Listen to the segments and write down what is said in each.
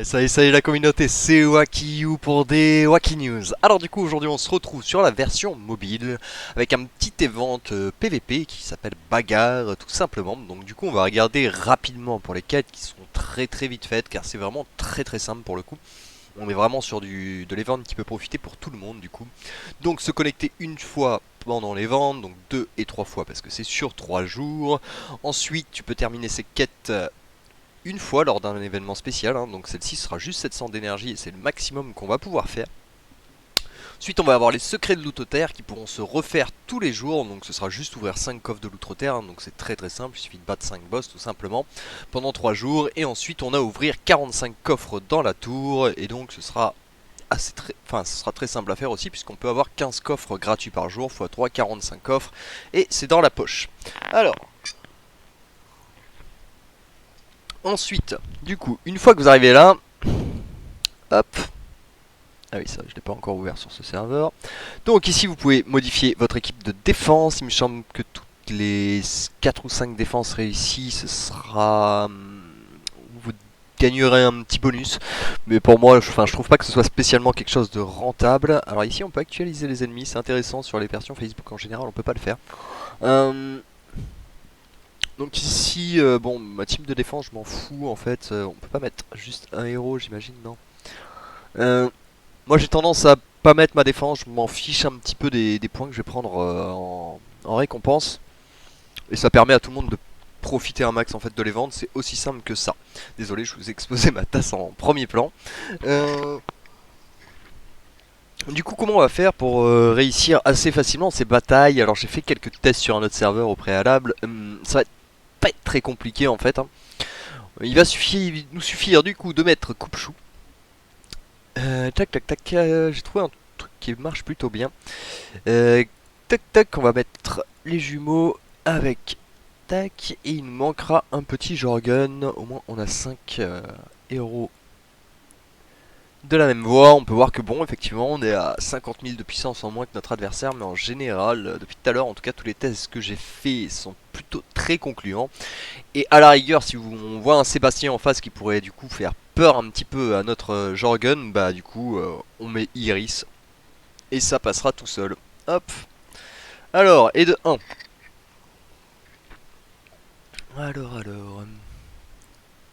Salut la communauté, c'est Wakiyu pour des Waki News. Alors du coup aujourd'hui on se retrouve sur la version mobile avec un petit event PVP qui s'appelle Bagarre tout simplement. Donc du coup on va regarder rapidement pour les quêtes qui sont très vite faites car c'est vraiment très simple pour le coup. On est vraiment sur de l'event qui peut profiter pour tout le monde du coup. Donc se connecter une fois pendant l'event, donc 2 et 3 fois parce que c'est sur 3 jours. Ensuite tu peux terminer ces quêtes une fois lors d'un événement spécial, hein, donc celle-ci sera juste 700 d'énergie et c'est le maximum qu'on va pouvoir faire. Ensuite on va avoir les secrets de l'Outre-Terre qui pourront se refaire tous les jours, donc ce sera juste ouvrir 5 coffres de l'Outre-Terre, hein, donc c'est très simple, il suffit de battre 5 boss tout simplement pendant 3 jours, et ensuite on a à ouvrir 45 coffres dans la tour, et donc ce sera ce sera très simple à faire aussi puisqu'on peut avoir 15 coffres gratuits par jour, x 3, 45 coffres, et c'est dans la poche. Alors, ensuite, du coup, une fois que vous arrivez là, hop. Ah oui, ça, je l'ai pas encore ouvert sur ce serveur. Donc ici, vous pouvez modifier votre équipe de défense. Il me semble que toutes les 4 ou 5 défenses réussies, ce sera... Vous gagnerez un petit bonus. Mais pour moi, je trouve pas que ce soit spécialement quelque chose de rentable. Alors ici, on peut actualiser les ennemis. C'est intéressant. Sur les versions Facebook en général, on peut pas le faire. Donc ici, bon, ma team de défense, je m'en fous en fait. On peut pas mettre juste un héros, j'imagine, non. Euh, Moi j'ai tendance à pas mettre ma défense, je m'en fiche un petit peu des points que je vais prendre en récompense. Et ça permet à tout le monde de profiter un max en fait de les vendre, c'est aussi simple que ça. Désolé, je vous ai exposé ma tasse en premier plan. Euh, du coup, comment on va faire pour réussir assez facilement ces batailles? Alors j'ai fait quelques tests sur un autre serveur au préalable. Ça va pas être très compliqué en fait, hein. Il va nous suffire du coup de mettre coupe-chou. Tac, j'ai trouvé un truc qui marche plutôt bien. Euh, Tac, on va mettre les jumeaux avec tac, et il nous manquera un petit Jorgen. Au moins, on a 5 héros de la même voie. On peut voir que, bon, effectivement, on est à 50 000 de puissance en moins que notre adversaire, mais en général, depuis tout à l'heure, en tout cas, tous les tests que j'ai faits sont plutôt très concluants. Et à la rigueur, si on voit un Sébastien en face qui pourrait du coup faire peur un petit peu à notre Jorgen, bah du coup, on met Iris et ça passera tout seul. Hop. Alors, et de 1. Alors.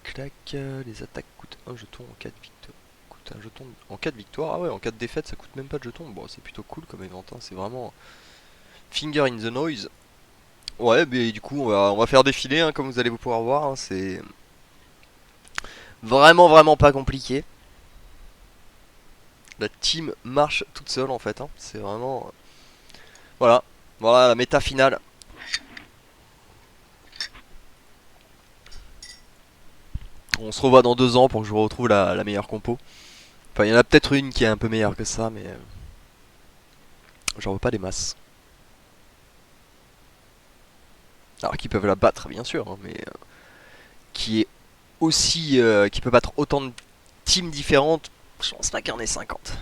Clac, les attaques coûtent un jeton en cas de victoire. Coûte un jeton en cas de victoire. Ah ouais, en cas de défaite, ça coûte même pas de jeton. Bon, c'est plutôt cool comme event, hein. C'est vraiment finger in the noise. Ouais, mais du coup, on va faire défiler, hein, comme vous allez pouvoir voir, hein. C'est vraiment pas compliqué. La team marche toute seule en fait, hein. C'est vraiment... Voilà, voilà la méta finale. On se revoit dans 2 ans pour que je vous retrouve la meilleure compo. Enfin, il y en a peut-être une qui est un peu meilleure que ça, mais j'en veux pas des masses. Alors qui peuvent la battre, bien sûr, hein, mais qui est aussi... qui peut battre autant de teams différentes, je pense pas qu'il y en ait 50.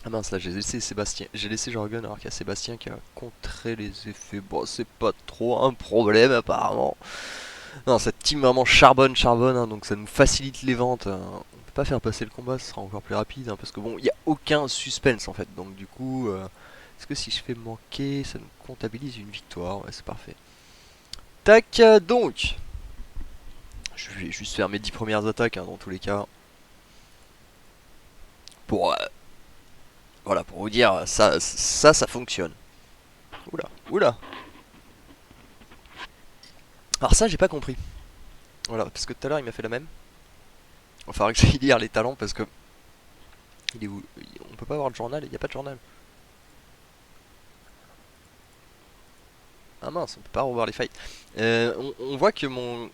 Ah mince, là j'ai laissé Sébastien, j'ai laissé Jorgen alors qu'il y a Sébastien qui a contré les effets. Bon, c'est pas trop un problème apparemment. Non, cette team vraiment charbonne, hein, donc ça nous facilite les ventes, hein. On peut pas faire passer le combat, ce sera encore plus rapide, hein, parce que bon, il n'y a aucun suspense en fait. Donc du coup, est-ce que si je fais manquer, ça nous comptabilise une victoire? Ouais, c'est parfait. Tac, donc, je vais juste faire mes 10 premières attaques, hein, dans tous les cas. Pour, voilà, pour vous dire, ça fonctionne. Oula. Alors ça, j'ai pas compris. Voilà, parce que tout à l'heure, il m'a fait la même. Il va falloir que j'aille lire les talents, parce que... Il est où? On peut pas avoir le journal, il n'y a pas de journal. Ah mince, on peut pas revoir les fights. On voit que mon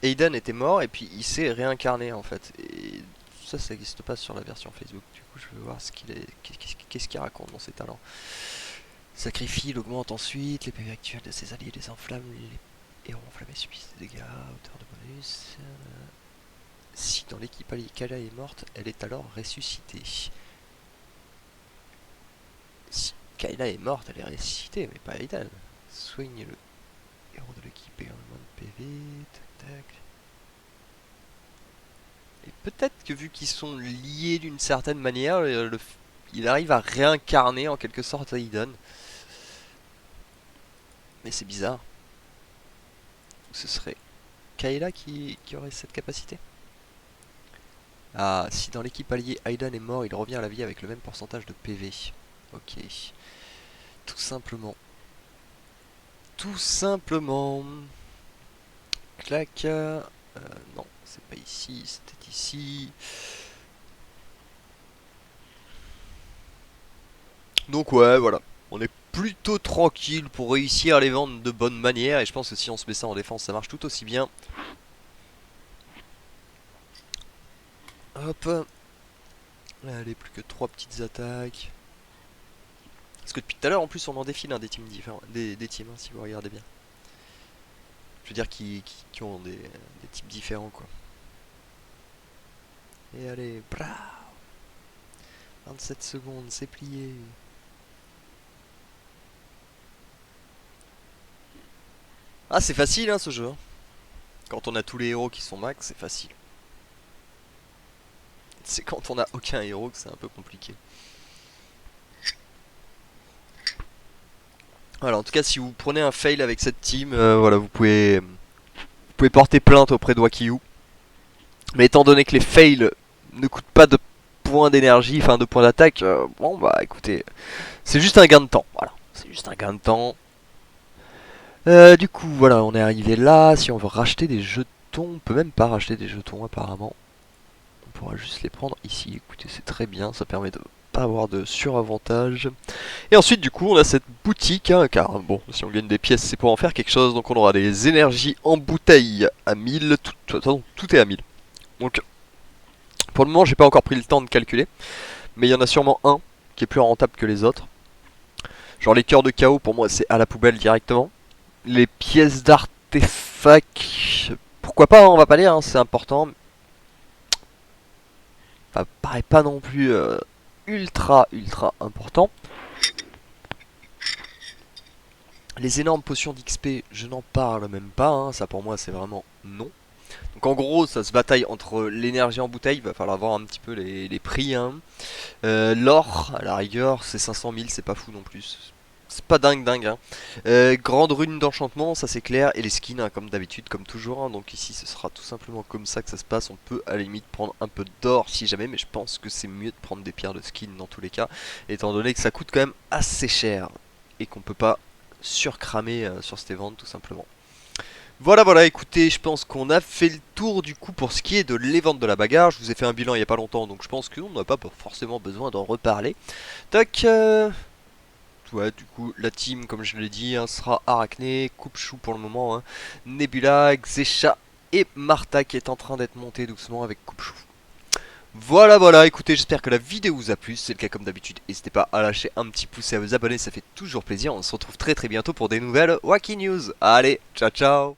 Aiden était mort et puis il s'est réincarné en fait. Et ça n'existe pas sur la version Facebook. Du coup, je veux voir ce qu'il est, qu'est-ce qu'il raconte dans ses talents. Sacrifie, il augmente ensuite les PV actuels de ses alliés, les enflamme, les héros enflammés subissent des dégâts, hauteur de bonus. Si dans l'équipe alliée Kala est morte, elle est alors ressuscitée. Si Kayla est morte, elle est ressuscitée, mais pas Aiden. Soigne le héros de l'équipe et un moins de PV. Tac tac. Les peut-être que vu qu'ils sont liés d'une certaine manière, il arrive à réincarner en quelque sorte Aiden. Mais c'est bizarre. Ce serait Kayla qui aurait cette capacité. Ah, si dans l'équipe alliée Aiden est mort, il revient à la vie avec le même pourcentage de PV. Ok. Tout simplement. Tout simplement. Clac. Non, c'est pas ici, c'était ici. Donc ouais, voilà. On est plutôt tranquille pour réussir à les vendre de bonne manière. Et je pense que si on se met ça en défense, ça marche tout aussi bien. Hop. Allez, plus que 3 petites attaques. Parce que depuis tout à l'heure, en plus, on en défile des teams différents. Des teams, hein, si vous regardez bien. Je veux dire, qui ont des types différents, quoi. Et allez, bravo. 27 secondes, c'est plié. Ah, c'est facile, hein, ce jeu. Quand on a tous les héros qui sont max, c'est facile. C'est quand on a aucun héros que c'est un peu compliqué. Voilà, en tout cas, si vous prenez un fail avec cette team, voilà, vous pouvez porter plainte auprès de Wakiyu. Mais étant donné que les fails ne coûtent pas de points d'énergie, enfin de points d'attaque, bon bah écoutez, c'est juste un gain de temps. Voilà, c'est juste un gain de temps. Du coup, voilà, on est arrivé là. Si on veut racheter des jetons, on peut même pas racheter des jetons apparemment. On pourra juste les prendre ici. Écoutez, c'est très bien, ça permet de pas avoir de suravantage. Et ensuite, du coup, on a cette boutique, hein, car bon, si on gagne des pièces, c'est pour en faire quelque chose. Donc on aura des énergies en bouteille à 1000. Tout est à 1000. Donc, pour le moment, j'ai pas encore pris le temps de calculer. Mais il y en a sûrement un qui est plus rentable que les autres. Genre les cœurs de chaos, pour moi, c'est à la poubelle directement. Les pièces d'artefacts, pourquoi pas, hein, on va pas dire, hein, c'est important. Ça paraît pas non plus ultra important. Les énormes potions d'XP, je n'en parle même pas, hein, ça pour moi c'est vraiment non. Donc en gros ça se bataille entre l'énergie en bouteille, il va falloir voir un petit peu les prix. Hein. L'or, à la rigueur, c'est 500 000, c'est pas fou non plus. C'est pas dingue hein. Grande rune d'enchantement, ça c'est clair. Et les skins, hein, comme d'habitude, comme toujours. Hein. Donc ici ce sera tout simplement comme ça que ça se passe. On peut à la limite prendre un peu d'or si jamais. Mais je pense que c'est mieux de prendre des pierres de skin dans tous les cas. Étant donné que ça coûte quand même assez cher. Et qu'on peut pas surcramer sur ces ventes tout simplement. Voilà, écoutez, je pense qu'on a fait le tour du coup pour ce qui est de les ventes de la bagarre. Je vous ai fait un bilan il y a pas longtemps, donc je pense qu'on n'a pas forcément besoin d'en reparler. Tac, ouais, du coup, la team, comme je l'ai dit, hein, sera Arachné, Coupe-Chou pour le moment, hein, Nebula, Xecha et Martha qui est en train d'être montée doucement avec Coupe-Chou. Voilà, écoutez, j'espère que la vidéo vous a plu. Si c'est le cas comme d'habitude, n'hésitez pas à lâcher un petit pouce et à vous abonner, ça fait toujours plaisir. On se retrouve très bientôt pour des nouvelles Wacky News. Allez, ciao